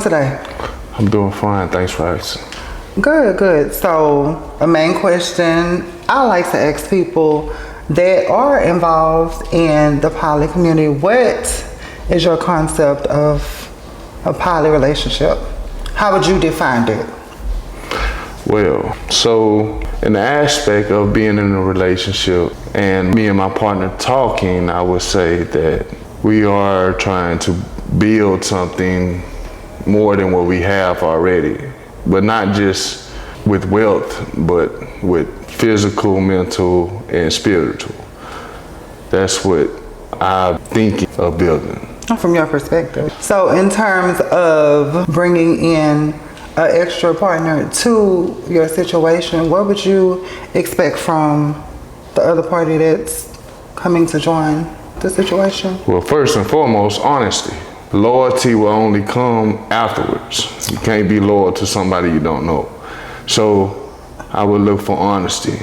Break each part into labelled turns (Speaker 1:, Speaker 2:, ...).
Speaker 1: Today?
Speaker 2: I'm doing fine, thanks for asking.
Speaker 1: Good. So, a main question I like to ask people that are involved in the poly community, what is your concept of a poly relationship? How would you define it?
Speaker 2: Well, so in the aspect of being in a relationship and me and my partner talking, I would say that we are trying to build something more than what we have already, but not just with wealth, but with physical, mental, and spiritual. That's what I'm thinking of building.
Speaker 1: From your perspective. So in terms of bringing in an extra partner to your situation, what would you expect from the other party that's coming to join the situation?
Speaker 2: Well, first and foremost, honesty. Loyalty will only come afterwards. You can't be loyal to somebody you don't know. So I would look for honesty.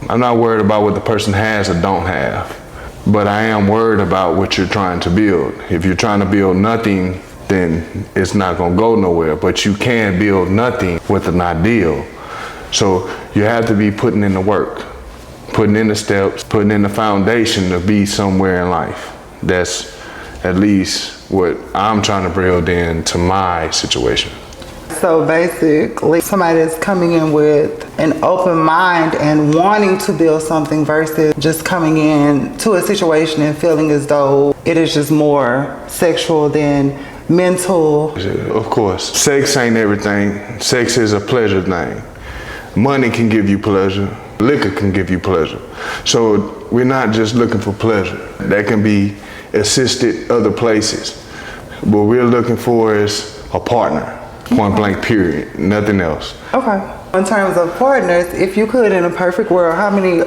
Speaker 2: I'm not worried about what the person has or don't have, but I am worried about what you're trying to build. If you're trying to build nothing, then it's not gonna go nowhere, but you can build nothing with an ideal. So you have to be putting in the work, putting in the steps, putting in the foundation to be somewhere in life. That's at least what I'm trying to build into my situation.
Speaker 1: So basically, somebody that's coming in with an open mind and wanting to build something versus just coming in to a situation and feeling as though it is just more sexual than mental.
Speaker 2: Of course, sex ain't everything. Sex is a pleasure thing. Money can give you pleasure. Liquor can give you pleasure. So we're not just looking for pleasure. That can be assisted other places. What we're looking for is a partner, point blank period, nothing else.
Speaker 1: Okay. In terms of partners, if you could in a perfect world, how many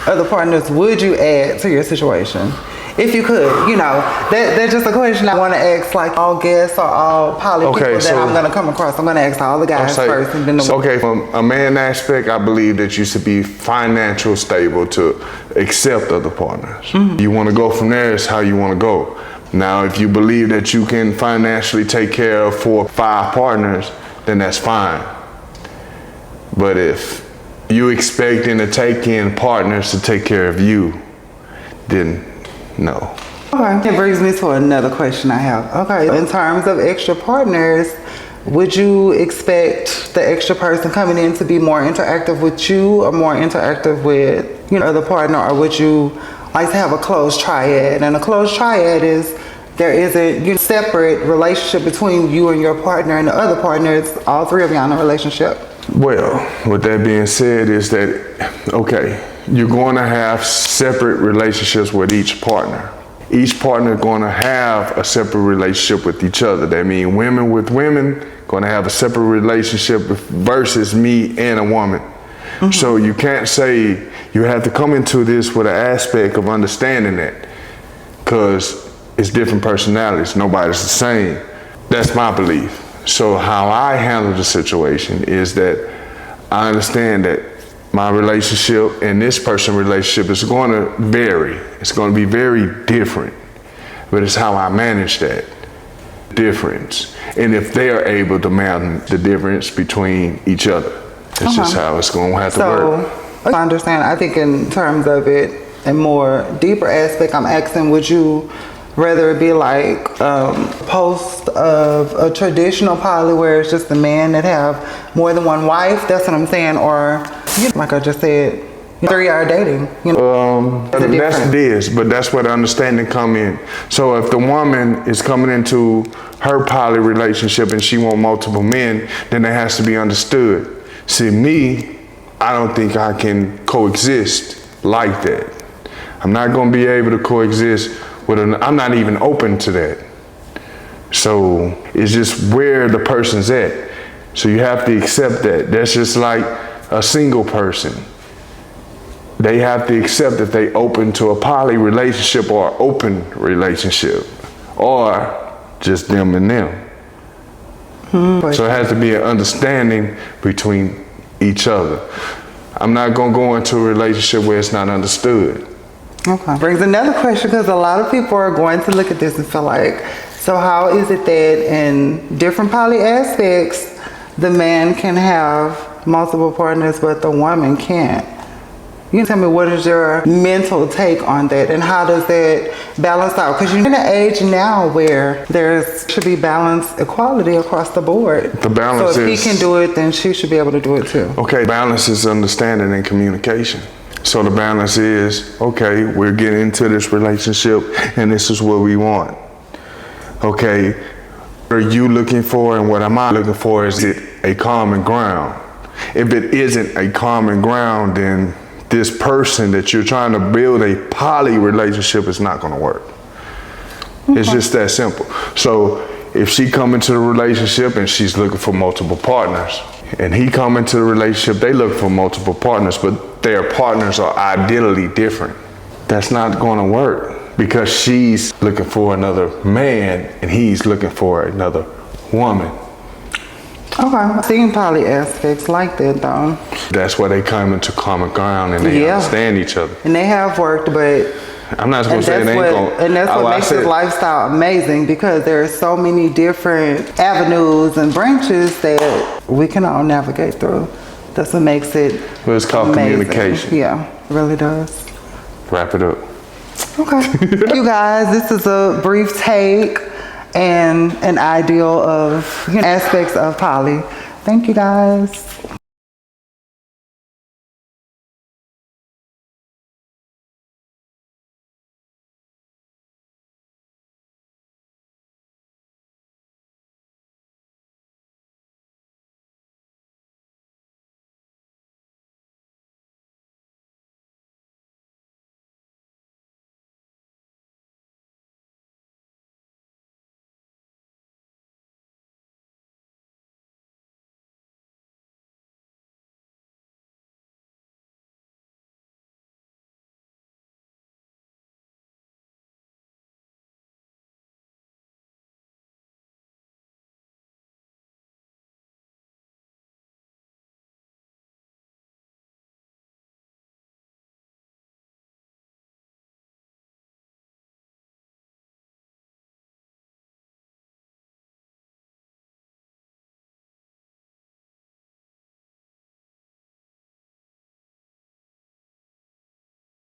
Speaker 1: other partners would you add to your situation? If you could, you know, that's just a question I want to ask like all guests or all poly people that I'm going to come across. I'm going to ask all the guys first. And then
Speaker 2: okay, from a man aspect, I believe that you should be financially stable to accept other partners. Mm-hmm. You want to go from there is how you want to go. Now, if you believe that you can financially take care of 4 or 5 partners, then that's fine. But if you expecting to take in partners to take care of you, then no.
Speaker 1: Okay, it brings me to another question I have. Okay, in terms of extra partners, would you expect the extra person coming in to be more interactive with you or more interactive with, you know, the partner, or would you like to have a closed triad? And a closed triad is there is a separate relationship between you and your partner, and the other partner is all 3 of you in a relationship.
Speaker 2: Well, with that being said is that, okay, you're going to have separate relationships with each partner. Each partner going to have a separate relationship with each other. That means women with women going to have a separate relationship versus me and a woman. Mm-hmm. So you can't say, you have to come into this with an aspect of understanding that, because it's different personalities. Nobody's the same. That's my belief. So how I handle the situation is that I understand that my relationship and this person's relationship is going to vary. It's going to be very different, but it's how I manage that difference. And if they are able to manage the difference between each other, it's just how it's going to have to work.
Speaker 1: I understand. I think in terms of it, a more deeper aspect, I'm asking, would you rather it be like post of a traditional poly where it's just a man that have more than one wife? That's what I'm saying. Or, you know, like I just said, 3-hour dating. You know,
Speaker 2: that's this, but that's where the understanding come in. So if the woman is coming into her poly relationship and she want multiple men, then it has to be understood. See, me, I don't think I can coexist like that. I'm not going to be able to coexist with I'm not even open to that. So it's just where the person's at. So you have to accept that. That's just like a single person. They have to accept that they open to a poly relationship or open relationship, or just them and them. So it has to be an understanding between each other. I'm not going to go into a relationship where it's not understood.
Speaker 1: Okay. Brings another question, because a lot of people are going to look at this and feel like So how is it that in different poly aspects, the man can have multiple partners, but the woman can't? You can tell me, what is your mental take on that, and how does that balance out? Because you're in an age now where there should be balance, equality across the board.
Speaker 2: The balance
Speaker 1: so if
Speaker 2: is,
Speaker 1: he can do it, then she should be able to do it too.
Speaker 2: Okay, balance is understanding and communication. So the balance is, okay, we're getting into this relationship and this is what we want. Okay, what are you looking for and what am I looking for? Is it a common ground? If it isn't a common ground, then this person that you're trying to build a poly relationship is not going to work. Okay. It's just that simple. So if she come into the relationship and she's looking for multiple partners, and he come into the relationship, they look for multiple partners, but their partners are ideally different. That's not going to work, because she's looking for another man and he's looking for another woman.
Speaker 1: Okay, seeing poly aspects like that though.
Speaker 2: That's where they come into common ground and they understand each other.
Speaker 1: And they have worked, but
Speaker 2: I'm not going to say they ain't going.
Speaker 1: And that's what makes this lifestyle amazing, because there are so many different avenues and branches that we can all navigate through. That's what makes it
Speaker 2: Well, it's called
Speaker 1: amazing.
Speaker 2: Communication.
Speaker 1: Yeah, it really does.
Speaker 2: Wrap it up.
Speaker 1: Okay. You guys, this is a brief take and an ideal of aspects of poly. Thank you guys.